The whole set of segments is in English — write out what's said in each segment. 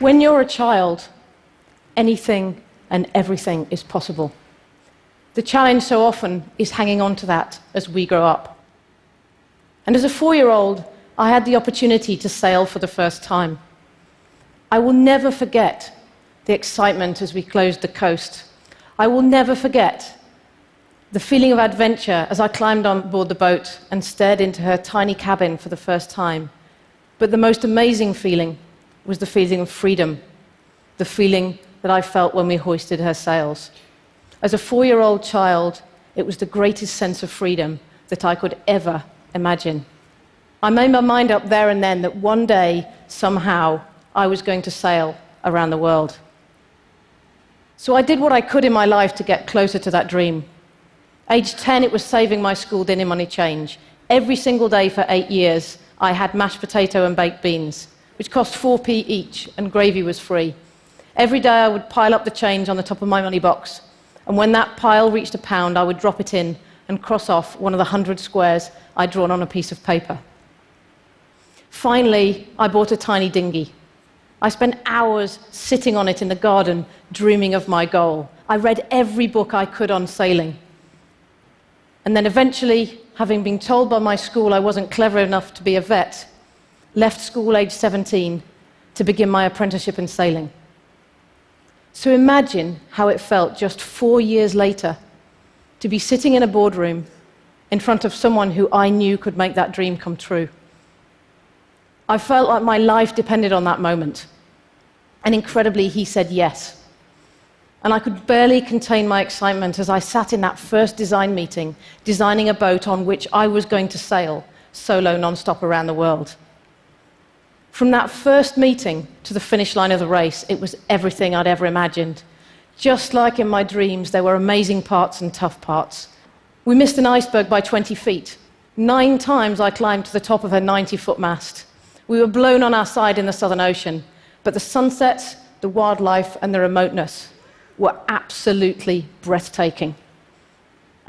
When you're a child, anything and everything is possible. The challenge so often is hanging on to that as we grow up. And as a 4-year-old, I had the opportunity to sail for the first time. I will never forget the excitement as we closed the coast. I will never forget the feeling of adventure as I climbed on board the boat and stared into her tiny cabin for the first time. But the most amazing feeling was the feeling of freedom, the feeling that I felt when we hoisted her sails. As a 4-year-old child, it was the greatest sense of freedom that I could ever imagine. I made my mind up there and then that one day, somehow, I was going to sail around the world. So I did what I could in my life to get closer to that dream. Age 10, it was saving my school dinner money change. Every single day for 8 years, I had mashed potato and baked beans, which cost 4p each, and gravy was free. Every day I would pile up the change on the top of my money box, and when that pile reached £1, I would drop it in and cross off one of the 100 squares I'd drawn on a piece of paper. Finally, I bought a tiny dinghy. I spent hours sitting on it in the garden, dreaming of my goal. I read every book I could on sailing. And then eventually, having been told by my school I wasn't clever enough to be a vet, left school age 17 to begin my apprenticeship in sailing. So imagine how it felt just 4 years later to be sitting in a boardroom in front of someone who I knew could make that dream come true. I felt like my life depended on that moment. And incredibly, he said yes. And I could barely contain my excitement as I sat in that first design meeting, designing a boat on which I was going to sail solo non-stop around the world. From that first meeting to the finish line of the race, it was everything I'd ever imagined. Just like in my dreams, there were amazing parts and tough parts. We missed an iceberg by 20 feet. 9 times I climbed to the top of a 90-foot mast. We were blown on our side in the Southern Ocean, but the sunsets, the wildlife, and the remoteness were absolutely breathtaking.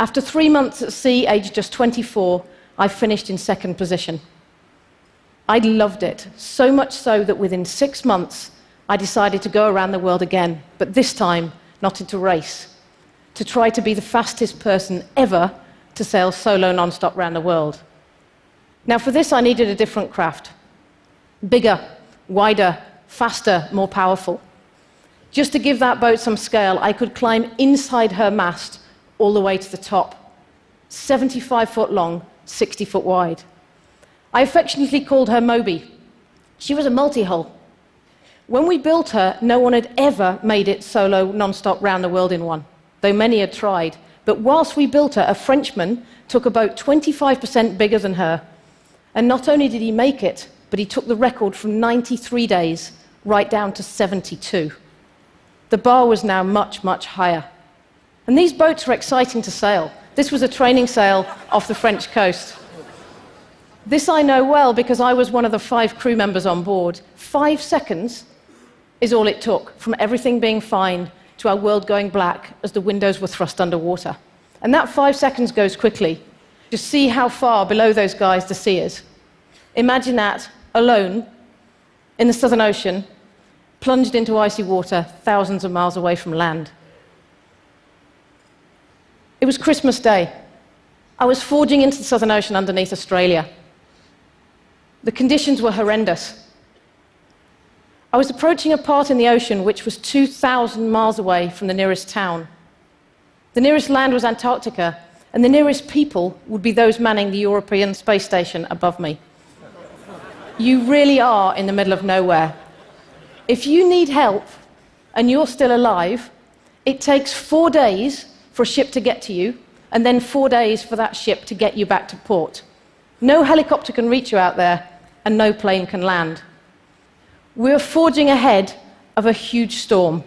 After 3 months at sea, aged just 24, I finished in 2nd position. I loved it, so much so that within 6 months, I decided to go around the world again, but this time, not to race, to try to be the fastest person ever to sail solo non-stop around the world. Now, for this, I needed a different craft. Bigger, wider, faster, more powerful. Just to give that boat some scale, I could climb inside her mast all the way to the top. 75 foot long, 60 foot wide. I affectionately called her Moby. She was a multi-hull. When we built her, no one had ever made it solo, non-stop round the world in one, though many had tried. But whilst we built her, a Frenchman took a boat 25% bigger than her. And not only did he make it, but he took the record from 93 days right down to 72. The bar was now much, much higher. And these boats were exciting to sail. This was a training sail off the French coast. This I know well because I was one of the 5 crew members on board. 5 seconds is all it took, from everything being fine to our world going black as the windows were thrust underwater. And that 5 seconds goes quickly. Just see how far below those guys the sea is. Imagine that, alone, in the Southern Ocean, plunged into icy water thousands of miles away from land. It was Christmas Day. I was forging into the Southern Ocean underneath Australia. The conditions were horrendous. I was approaching a part in the ocean which was 2,000 miles away from the nearest town. The nearest land was Antarctica, and the nearest people would be those manning the European space station above me. You really are in the middle of nowhere. If you need help and you're still alive, it takes 4 days for a ship to get to you, and then 4 days for that ship to get you back to port. No helicopter can reach you out there, and no plane can land. We were forging ahead of a huge storm.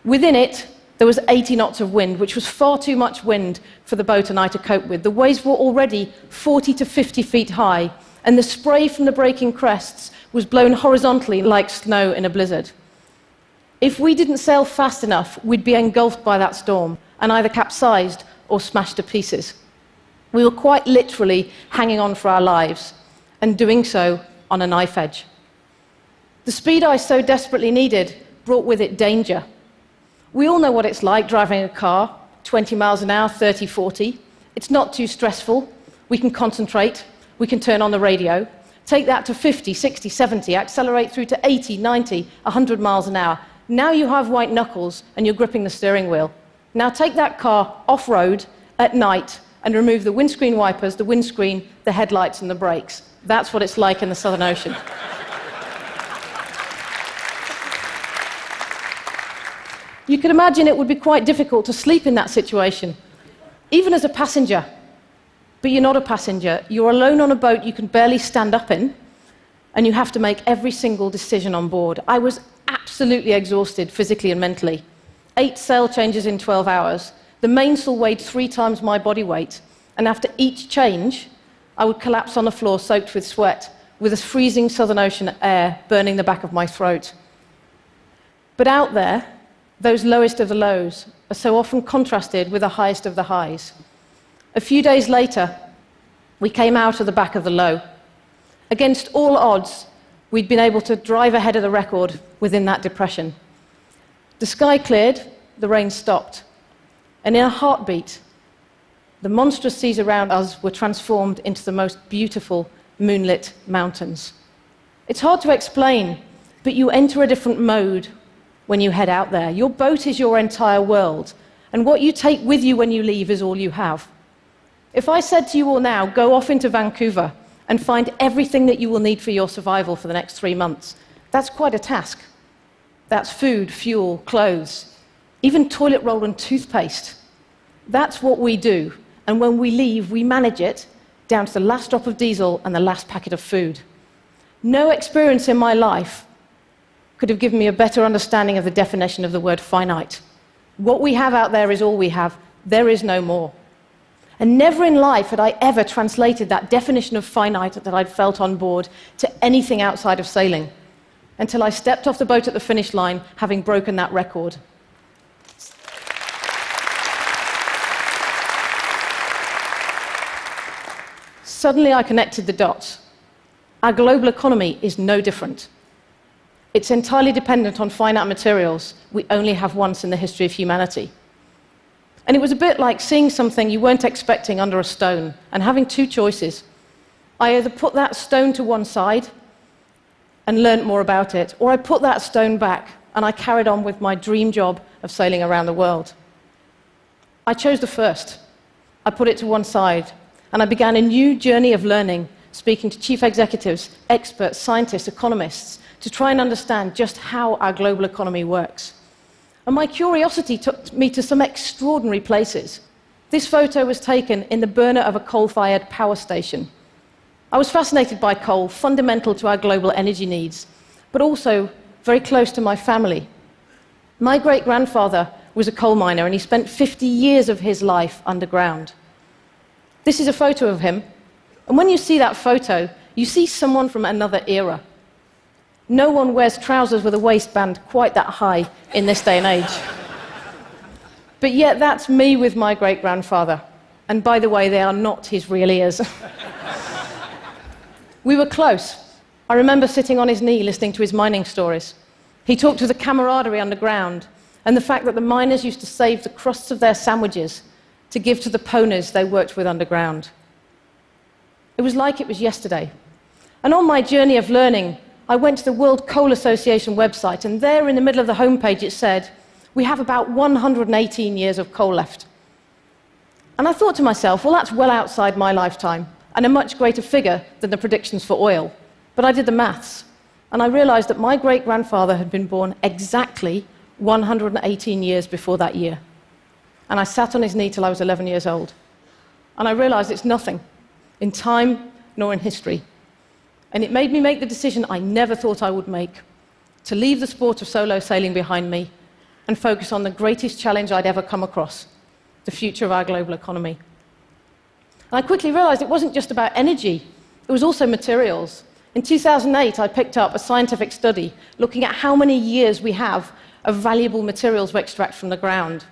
Within it, there was 80 knots of wind, which was far too much wind for the boat and I to cope with. The waves were already 40 to 50 feet high, and the spray from the breaking crests was blown horizontally like snow in a blizzard. If we didn't sail fast enough, we'd be engulfed by that storm and either capsized or smashed to pieces. We were quite literally hanging on for our lives, and doing so on a knife edge. The speed I so desperately needed brought with it danger. We all know what it's like driving a car, 20 miles an hour, 30, 40. It's not too stressful. We can concentrate. We can turn on the radio. Take that to 50, 60, 70, accelerate through to 80, 90, 100 miles an hour. Now you have white knuckles and you're gripping the steering wheel. Now take that car off-road at night and remove the windscreen wipers, the windscreen, the headlights and the brakes. That's what it's like in the Southern Ocean. You can imagine it would be quite difficult to sleep in that situation, even as a passenger. But you're not a passenger. You're alone on a boat you can barely stand up in, and you have to make every single decision on board. I was absolutely exhausted physically and mentally. 8 sail changes in 12 hours. The mainsail weighed 3 times my body weight, and after each change, I would collapse on the floor soaked with sweat, with a freezing Southern Ocean air burning the back of my throat. But out there, those lowest of the lows are so often contrasted with the highest of the highs. A few days later, we came out of the back of the low. Against all odds, we'd been able to drive ahead of the record within that depression. The sky cleared, the rain stopped, and in a heartbeat, the monstrous seas around us were transformed into the most beautiful moonlit mountains. It's hard to explain, but you enter a different mode when you head out there. Your boat is your entire world, and what you take with you when you leave is all you have. If I said to you all now, go off into Vancouver and find everything that you will need for your survival for the next 3 months, that's quite a task. That's food, fuel, clothes, even toilet roll and toothpaste. That's what we do, and when we leave, we manage it down to the last drop of diesel and the last packet of food. No experience in my life could have given me a better understanding of the definition of the word finite. What we have out there is all we have. There is no more. And never in life had I ever translated that definition of finite that I'd felt on board to anything outside of sailing, until I stepped off the boat at the finish line, having broken that record. Suddenly I connected the dots. Our global economy is no different. It's entirely dependent on finite materials we only have once in the history of humanity. And it was a bit like seeing something you weren't expecting under a stone and having 2 choices. I either put that stone to one side and learnt more about it, or I put that stone back and I carried on with my dream job of sailing around the world. I chose the first. I put it to one side, and I began a new journey of learning, speaking to chief executives, experts, scientists, economists, to try and understand just how our global economy works. And my curiosity took me to some extraordinary places. This photo was taken in the burner of a coal-fired power station. I was fascinated by coal, fundamental to our global energy needs, but also very close to my family. My great-grandfather was a coal miner, and he spent 50 years of his life underground. This is a photo of him, and when you see that photo, you see someone from another era. No one wears trousers with a waistband quite that high in this day and age. But yet that's me with my great-grandfather. And by the way, they are not his real ears. We were close. I remember sitting on his knee listening to his mining stories. He talked of the camaraderie underground and the fact that the miners used to save the crusts of their sandwiches to give to the ponies they worked with underground. It was like it was yesterday. And on my journey of learning, I went to the World Coal Association website, and there in the middle of the homepage it said, we have about 118 years of coal left. And I thought to myself, well, that's well outside my lifetime, and a much greater figure than the predictions for oil. But I did the maths, and I realized that my great-grandfather had been born exactly 118 years before that year. And I sat on his knee till I was 11 years old. And I realized it's nothing, in time nor in history. And it made me make the decision I never thought I would make, to leave the sport of solo sailing behind me and focus on the greatest challenge I'd ever come across, the future of our global economy. And I quickly realized it wasn't just about energy, it was also materials. In 2008, I picked up a scientific study looking at how many years we have of valuable materials we extract from the ground.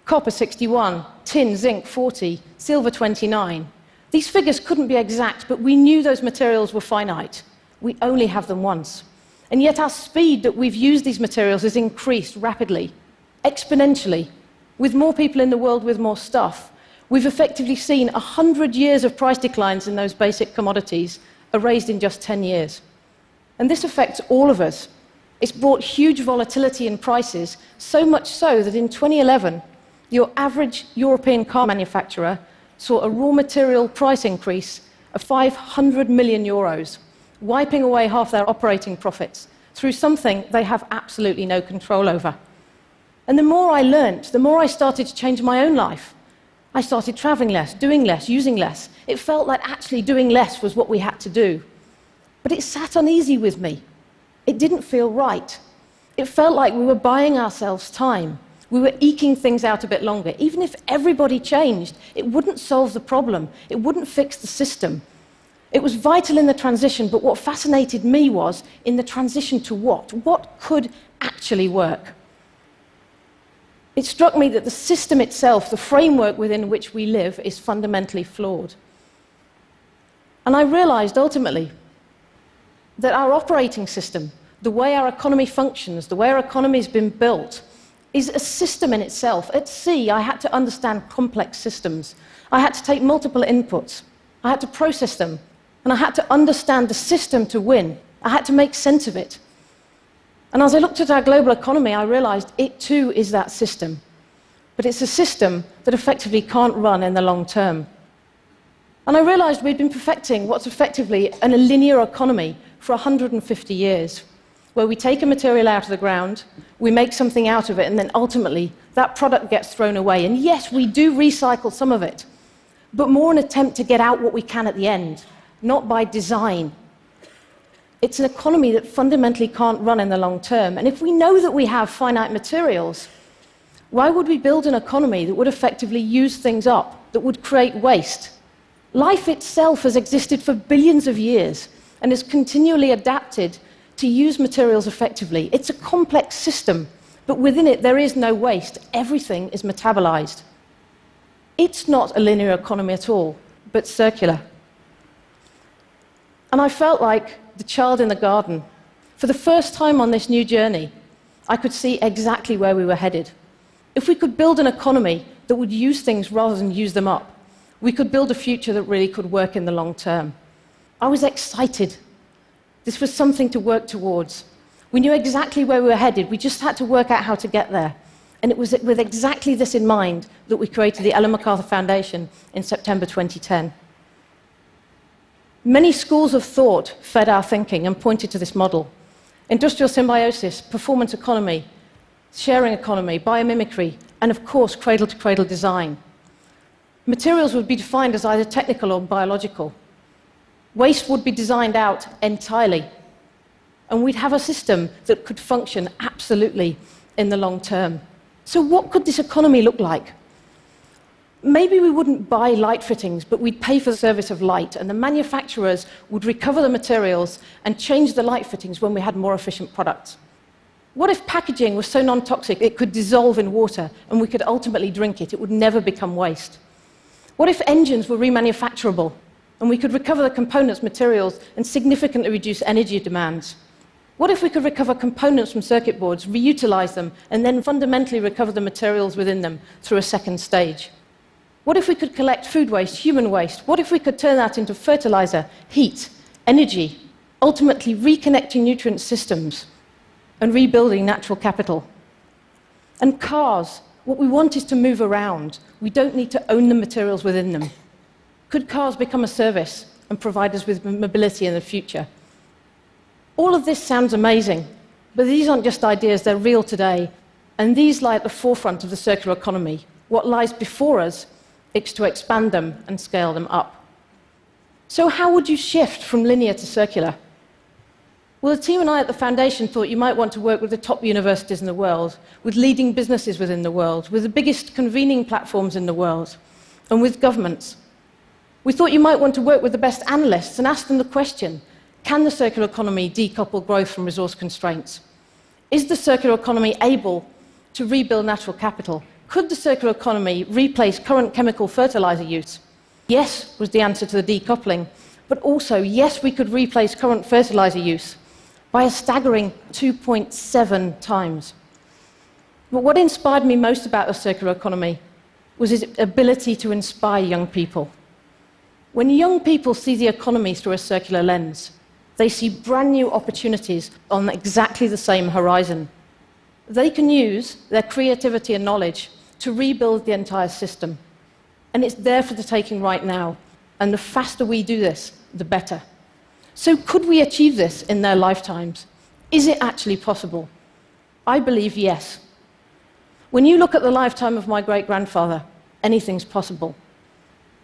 Copper 61, tin, zinc 40, silver 29. These figures couldn't be exact, but we knew those materials were finite. We only have them once. And yet our speed that we've used these materials has increased rapidly, exponentially. With more people in the world with more stuff, we've effectively seen 100 years of price declines in those basic commodities erased in just 10 years. And this affects all of us. It's brought huge volatility in prices, so much so that in 2011, your average European car manufacturer saw a raw material price increase of 500 million euros, wiping away half their operating profits through something they have absolutely no control over. And the more I learnt, the more I started to change my own life. I started traveling less, doing less, using less. It felt like actually doing less was what we had to do. But it sat uneasy with me. It didn't feel right. It felt like we were buying ourselves time. We were eking things out a bit longer. Even if everybody changed, it wouldn't solve the problem. It wouldn't fix the system. It was vital in the transition, but what fascinated me was in the transition to what? What could actually work? It struck me that the system itself, the framework within which we live, is fundamentally flawed. And I realized ultimately that our operating system, the way our economy functions, the way our economy has been built, is a system in itself. At sea, I had to understand complex systems. I had to take multiple inputs. I had to process them. And I had to understand the system to win. I had to make sense of it. And as I looked at our global economy, I realized it too is that system. But it's a system that effectively can't run in the long term. And I realized we'd been perfecting what's effectively a linear economy for 150 years, where we take a material out of the ground, we make something out of it, and then ultimately that product gets thrown away. And yes, we do recycle some of it, but more an attempt to get out what we can at the end, not by design. It's an economy that fundamentally can't run in the long term. And if we know that we have finite materials, why would we build an economy that would effectively use things up, that would create waste? Life itself has existed for billions of years and has continually adapted to use materials effectively. It's a complex system, but within it there is no waste. Everything is metabolized. It's not a linear economy at all, but circular. And I felt like the child in the garden. For the first time on this new journey, I could see exactly where we were headed. If we could build an economy that would use things rather than use them up, we could build a future that really could work in the long term. I was excited. This was something to work towards. We knew exactly where we were headed. We just had to work out how to get there. And it was with exactly this in mind that we created the Ellen MacArthur Foundation in September 2010. Many schools of thought fed our thinking and pointed to this model. Industrial symbiosis, performance economy, sharing economy, biomimicry, and of course, cradle-to-cradle design. Materials would be defined as either technical or biological. Waste would be designed out entirely. And we'd have a system that could function absolutely in the long term. So what could this economy look like? Maybe we wouldn't buy light fittings, but we'd pay for the service of light, and the manufacturers would recover the materials and change the light fittings when we had more efficient products. What if packaging was so non-toxic it could dissolve in water and we could ultimately drink it? It would never become waste. What if engines were remanufacturable and we could recover the components, materials, and significantly reduce energy demands? What if we could recover components from circuit boards, reutilize them, and then fundamentally recover the materials within them through a second stage? What if we could collect food waste, human waste? What if we could turn that into fertilizer, heat, energy, ultimately reconnecting nutrient systems and rebuilding natural capital? And cars, what we want is to move around. We don't need to own the materials within them. Could cars become a service and provide us with mobility in the future? All of this sounds amazing, but these aren't just ideas, they're real today. And these lie at the forefront of the circular economy. What lies before us is to expand them and scale them up. So how would you shift from linear to circular? Well, the team and I at the Foundation thought you might want to work with the top universities in the world, with leading businesses within the world, with the biggest convening platforms in the world, and with governments. We thought you might want to work with the best analysts and ask them the question, can the circular economy decouple growth from resource constraints? Is the circular economy able to rebuild natural capital? Could the circular economy replace current chemical fertilizer use? Yes, was the answer to the decoupling, but also, yes, we could replace current fertilizer use, by a staggering 2.7 times. But what inspired me most about the circular economy was its ability to inspire young people. When young people see the economy through a circular lens, they see brand new opportunities on exactly the same horizon. They can use their creativity and knowledge to rebuild the entire system. And it's there for the taking right now. And the faster we do this, the better. So could we achieve this in their lifetimes? Is it actually possible? I believe yes. When you look at the lifetime of my great-grandfather, anything's possible.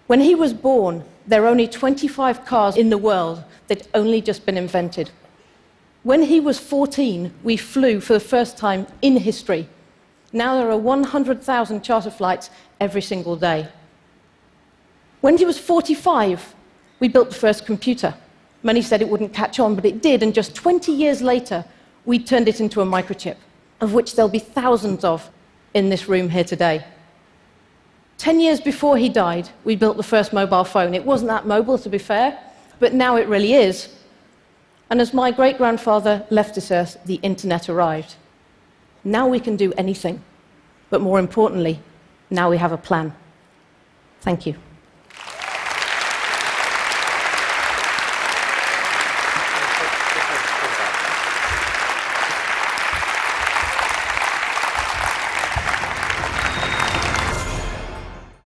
When he was born, there were only 25 cars in the world that had only just been invented. When he was 14, we flew for the first time in history. Now there are 100,000 charter flights every single day. When he was 45, we built the first computer. Many said it wouldn't catch on, but it did, and just 20 years later, we turned it into a microchip, of which there'll be thousands of in this room here today. 10 years before he died, we built the first mobile phone. It wasn't that mobile, to be fair, but now it really is. And as my great-grandfather left this earth, the internet arrived. Now we can do anything. But more importantly, now we have a plan. Thank you.